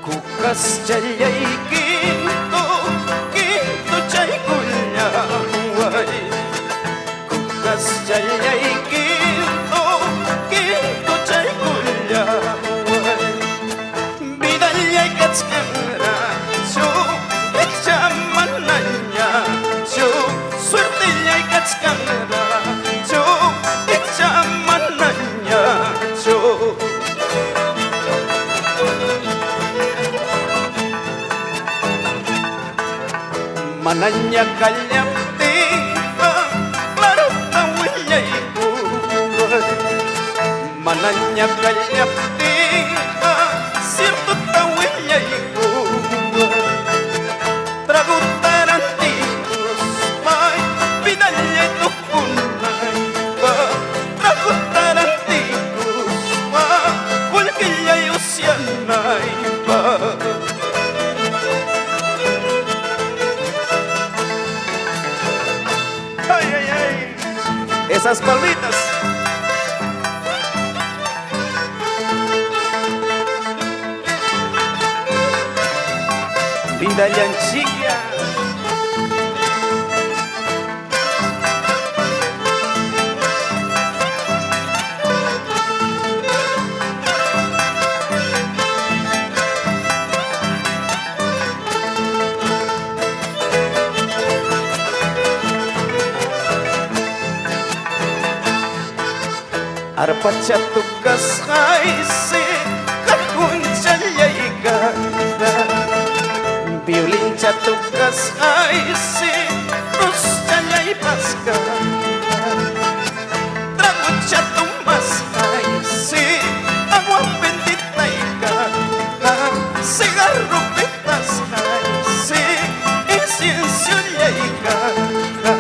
Kukas jayay ginto, ginto jay kulyaway. Kukas jayay ginto, ginto jay kulyaway. Bidalyay katskamra, jo ikchamananya, jo suertelyay katskamra, jo ikchamananya, jo. Mananya kalyapting larut tawilay buhay. Mananya kalyapting sirto tawilay buhay. Tragutaran tiros may pinalyay tukunay ba. Tragutaran tiros may kulkilyay usyanay ba. Esas palmitas. Vida llanchilla. Arpacha tukas haise kahun chalyay ganda. Violin chatukas haise rus chalyay paska. Trago chatumas haise agua bendita y ganda. Cigarro petas haise incienso lyay ganda.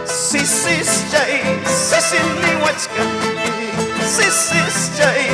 Sisis jay, sisin ni wachka. Sisis jay,